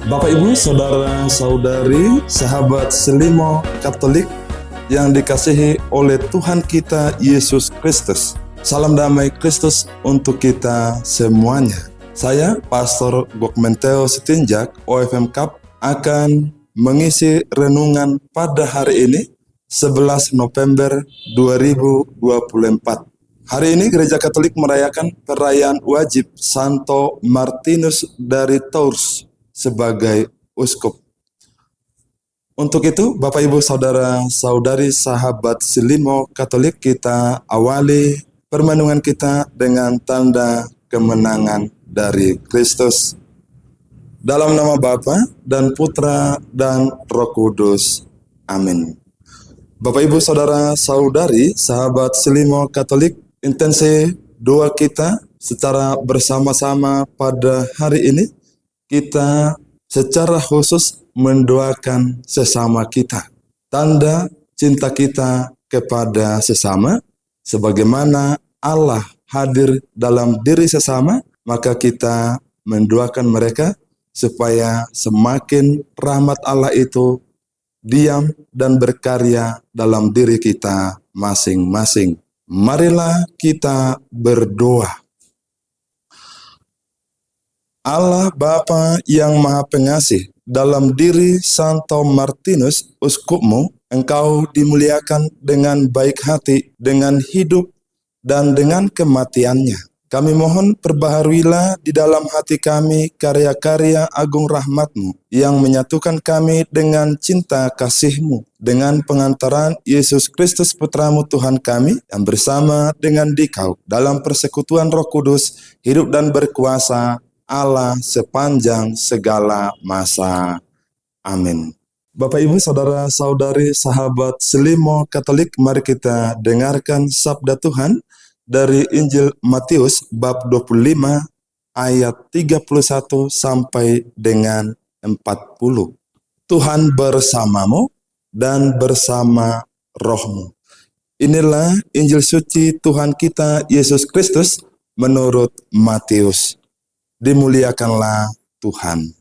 Bapak Ibu, saudara-saudari, sahabat Selimo Katolik yang dikasihi oleh Tuhan kita Yesus Kristus. Salam damai Kristus untuk kita semuanya. Saya, Pastor Gokmenteo Sitinjak, OFM Cup, akan mengisi renungan pada hari ini, 11 November 2024. Hari ini Gereja Katolik merayakan perayaan wajib Santo Martinus dari Tours sebagai uskup. Untuk itu, Bapak Ibu saudara-saudari sahabat Selimo Katolik, kita awali permenungan kita dengan tanda kemenangan dari Kristus. Dalam nama Bapa dan Putra dan Roh Kudus. Amin. Bapak Ibu saudara-saudari sahabat Selimo Katolik, intensi doa kita secara bersama-sama pada hari ini, kita secara khusus mendoakan sesama kita. Tanda cinta kita kepada sesama, sebagaimana Allah hadir dalam diri sesama, maka kita mendoakan mereka supaya semakin rahmat Allah itu diam dan berkarya dalam diri kita masing-masing. Marilah kita berdoa. Allah Bapa yang Maha Pengasih, dalam diri Santo Martinus, uskupmu, Engkau dimuliakan dengan baik hati, dengan hidup, dan dengan kematiannya. Kami mohon perbaharuilah di dalam hati kami karya-karya agung rahmat-Mu yang menyatukan kami dengan cinta kasih-Mu, dengan pengantaran Yesus Kristus Putra-Mu Tuhan kami, yang bersama dengan Dikau dalam persekutuan Roh Kudus, hidup dan berkuasa Allah sepanjang segala masa. Amin. Bapak Ibu saudara-saudari sahabat Selimo Katolik, mari kita dengarkan sabda Tuhan dari Injil Matius bab 25 ayat 31 sampai dengan 40. Tuhan bersamamu dan bersama rohmu. Inilah Injil suci Tuhan kita Yesus Kristus menurut Matius. Dimuliakanlah Tuhan.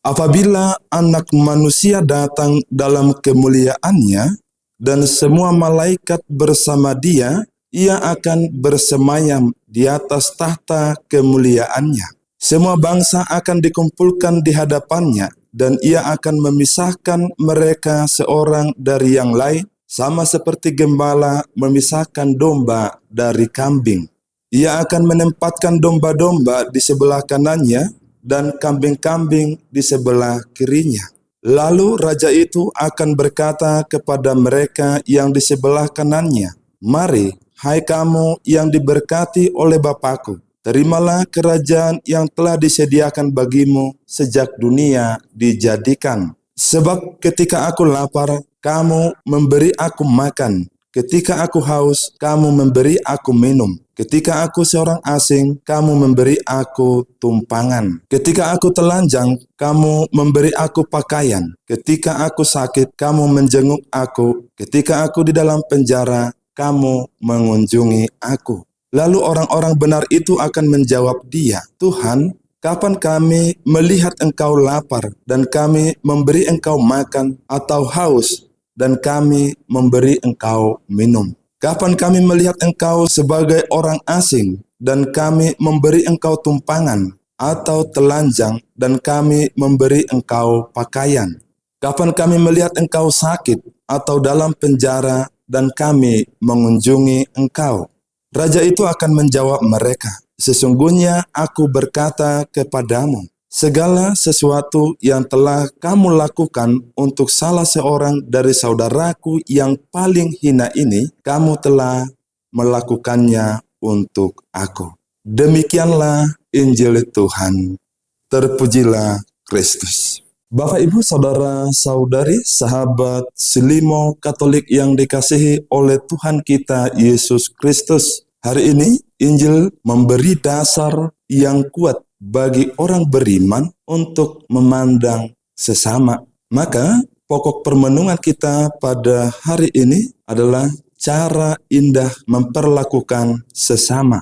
Apabila Anak Manusia datang dalam kemuliaannya dan semua malaikat bersama Dia, Ia akan bersemayam di atas tahta kemuliaannya. Semua bangsa akan dikumpulkan di hadapannya, dan Ia akan memisahkan mereka seorang dari yang lain, sama seperti gembala memisahkan domba dari kambing. Ia akan menempatkan domba-domba di sebelah kanannya dan kambing-kambing di sebelah kirinya. Lalu raja itu akan berkata kepada mereka yang di sebelah kanannya, "Mari, hai kamu yang diberkati oleh Bapakku, terimalah kerajaan yang telah disediakan bagimu sejak dunia dijadikan. Sebab ketika aku lapar, kamu memberi aku makan. Ketika aku haus, kamu memberi aku minum. Ketika aku seorang asing, kamu memberi aku tumpangan. Ketika aku telanjang, kamu memberi aku pakaian. Ketika aku sakit, kamu menjenguk aku. Ketika aku di dalam penjara, kamu mengunjungi aku." Lalu orang-orang benar itu akan menjawab Dia, "Tuhan, kapan kami melihat Engkau lapar dan kami memberi Engkau makan, atau haus dan kami memberi Engkau minum? Kapan kami melihat Engkau sebagai orang asing dan kami memberi Engkau tumpangan, atau telanjang dan kami memberi Engkau pakaian? Kapan kami melihat Engkau sakit atau dalam penjara dan kami mengunjungi Engkau?" Raja itu akan menjawab mereka, "Sesungguhnya aku berkata kepadamu, segala sesuatu yang telah kamu lakukan untuk salah seorang dari saudaraku yang paling hina ini, kamu telah melakukannya untuk aku." Demikianlah Injil Tuhan. Terpujilah Kristus. Bapak, Ibu, Saudara, Saudari, sahabat Selimo Katolik yang dikasihi oleh Tuhan kita Yesus Kristus. Hari ini Injil memberi dasar yang kuat bagi orang beriman untuk memandang sesama. Maka pokok permenungan kita pada hari ini adalah cara indah memperlakukan sesama.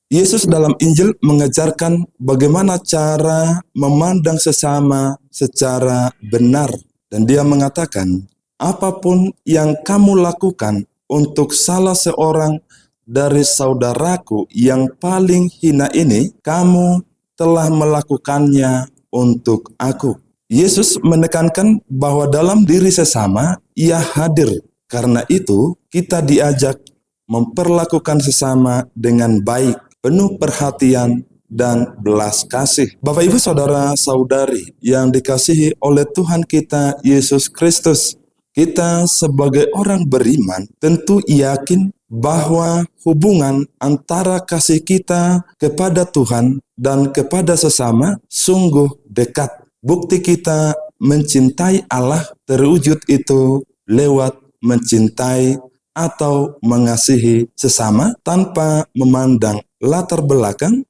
Yesus dalam Injil mengajarkan bagaimana cara memandang sesama secara benar. Dan dia mengatakan, apapun yang kamu lakukan untuk salah seorang dari saudaraku yang paling hina ini, kamu telah melakukannya untuk aku. Yesus menekankan bahwa dalam diri sesama, ia hadir. Karena itu, kita diajak memperlakukan sesama dengan baik, penuh perhatian dan belas kasih. Bapak, Ibu, Saudara, Saudari yang dikasihi oleh Tuhan kita Yesus Kristus, kita sebagai orang beriman tentu yakin bahwa hubungan antara kasih kita kepada Tuhan dan kepada sesama sungguh dekat. Bukti kita mencintai Allah terwujud itu lewat mencintai atau mengasihi sesama tanpa memandang latar belakang,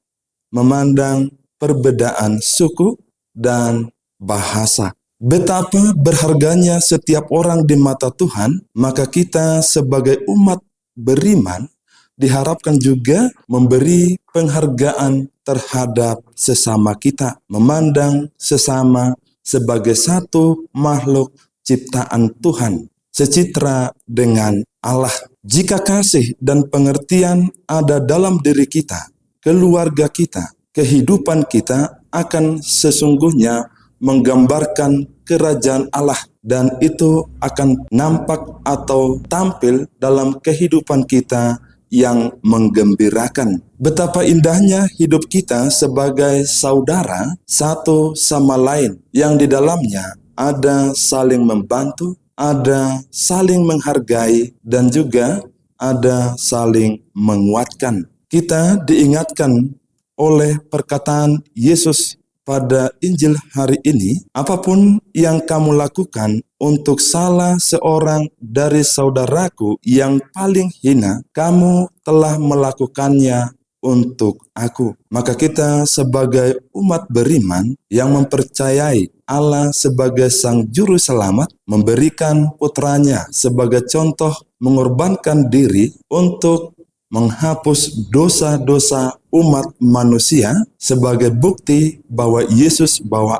memandang perbedaan suku dan bahasa. Betapa berharganya setiap orang di mata Tuhan, maka kita sebagai umat beriman diharapkan juga memberi penghargaan terhadap sesama kita, memandang sesama sebagai satu makhluk ciptaan Tuhan, secitra dengan Allah. Jika kasih dan pengertian ada dalam diri kita, keluarga kita, kehidupan kita akan sesungguhnya menggambarkan kerajaan Allah, dan itu akan nampak atau tampil dalam kehidupan kita yang menggembirakan. Betapa indahnya hidup kita sebagai saudara satu sama lain, yang di dalamnya ada saling membantu, ada saling menghargai, dan juga ada saling menguatkan. Kita diingatkan oleh perkataan Yesus pada Injil hari ini, apapun yang kamu lakukan untuk salah seorang dari saudaraku yang paling hina, kamu telah melakukannya untuk aku. Maka kita sebagai umat beriman yang mempercayai Allah sebagai Sang Juru Selamat, memberikan putranya sebagai contoh mengorbankan diri untuk menghapus dosa-dosa umat manusia sebagai bukti bahwa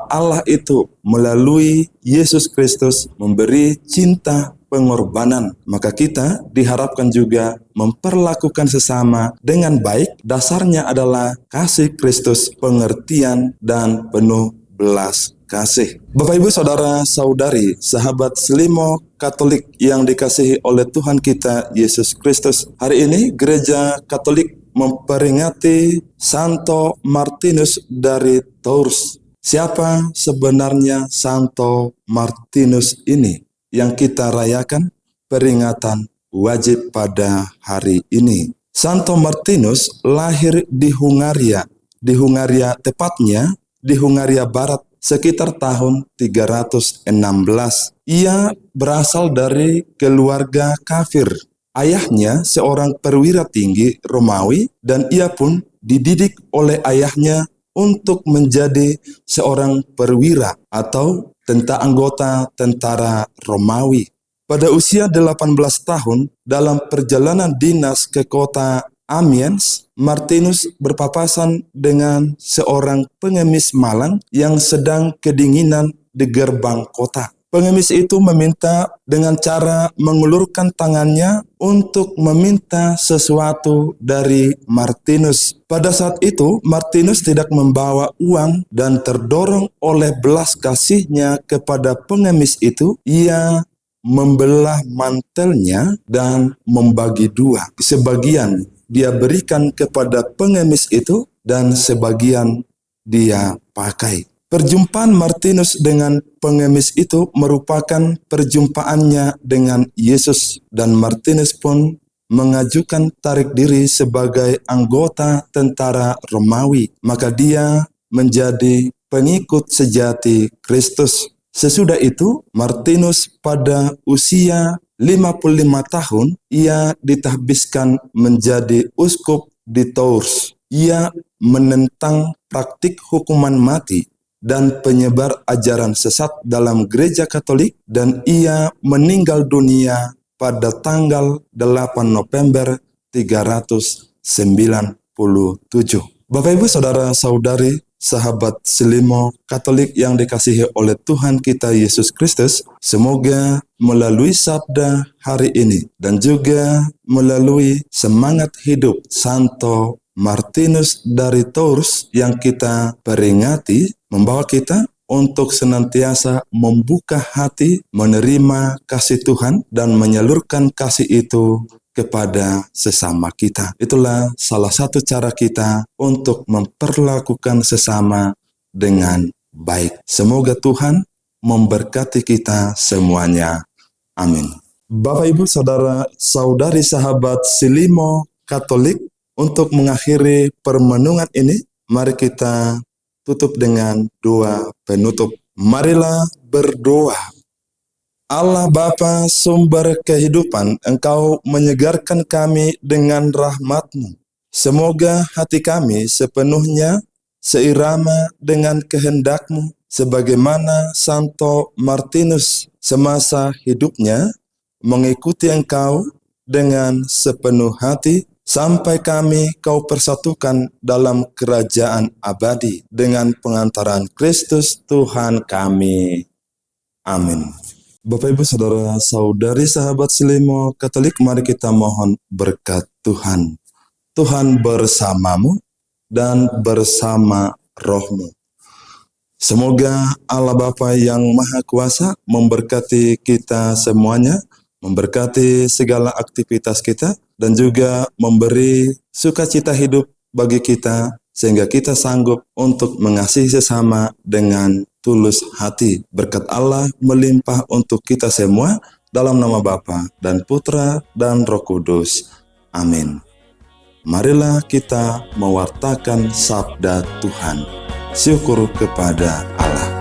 Allah itu melalui Yesus Kristus memberi cinta pengorbanan. Maka kita diharapkan juga memperlakukan sesama dengan baik. Dasarnya adalah kasih Kristus, pengertian, dan penuh belas kasih. Bapak, Ibu, Saudara, Saudari, sahabat Selimo Katolik yang dikasihi oleh Tuhan kita Yesus Kristus. Hari ini Gereja Katolik memperingati Santo Martinus dari Tours. Siapa sebenarnya Santo Martinus ini yang kita rayakan peringatan wajib pada hari ini? Santo Martinus lahir di Hungaria. Di Hungaria, tepatnya di Hungaria Barat, sekitar tahun 316. Ia berasal dari keluarga kafir. Ayahnya seorang perwira tinggi Romawi, dan ia pun dididik oleh ayahnya untuk menjadi seorang perwira atau anggota tentara Romawi. Pada usia 18 tahun, dalam perjalanan dinas ke kota Amiens, Martinus berpapasan dengan seorang pengemis malang yang sedang kedinginan di gerbang kota. Pengemis itu meminta dengan cara mengulurkan tangannya untuk meminta sesuatu dari Martinus. Pada saat itu, Martinus tidak membawa uang, dan terdorong oleh belas kasihnya kepada pengemis itu, ia membelah mantelnya dan membagi dua. Sebagian dia berikan kepada pengemis itu, dan sebagian dia pakai. Perjumpaan Martinus dengan pengemis itu merupakan perjumpaannya dengan Yesus, dan Martinus pun mengajukan tarik diri sebagai anggota tentara Romawi. Maka dia menjadi pengikut sejati Kristus. Sesudah itu, Martinus pada usia 55 tahun, ia ditahbiskan menjadi uskup di Tours. Ia menentang praktik hukuman mati dan penyebar ajaran sesat dalam gereja Katolik, dan ia meninggal dunia pada tanggal 8 November 397. Bapak Ibu Saudara Saudari, sahabat Selimo Katolik yang dikasihi oleh Tuhan kita Yesus Kristus, semoga melalui sabda hari ini dan juga melalui semangat hidup Santo Martinus dari Tours yang kita peringati, membawa kita untuk senantiasa membuka hati, menerima kasih Tuhan, dan menyalurkan kasih itu kepada sesama kita. Itulah salah satu cara kita untuk memperlakukan sesama dengan baik. Semoga Tuhan memberkati kita semuanya. Amin. Bapak, Ibu, Saudara, Saudari, sahabat Selimo Katolik, untuk mengakhiri permenungan ini, mari kita tutup dengan doa penutup. Marilah berdoa. Allah Bapa sumber kehidupan, Engkau menyegarkan kami dengan rahmat-Mu. Semoga hati kami sepenuhnya seirama dengan kehendak-Mu, sebagaimana Santo Martinus semasa hidupnya mengikuti Engkau dengan sepenuh hati, sampai kami Kau persatukan dalam kerajaan abadi dengan pengantaran Kristus Tuhan kami. Amin. Bapak, Ibu, Saudara, Saudari, sahabat Selimo Katolik, mari kita mohon berkat Tuhan. Tuhan bersamamu dan bersama rohmu. Semoga Allah Bapa yang Maha Kuasa memberkati kita semuanya, memberkati segala aktivitas kita, dan juga memberi sukacita hidup bagi kita, sehingga kita sanggup untuk mengasihi sesama dengan tulus hati. Berkat Allah melimpah untuk kita semua, dalam nama Bapa dan Putra dan Roh Kudus. Amin. Marilah kita mewartakan sabda Tuhan. Syukur kepada Allah.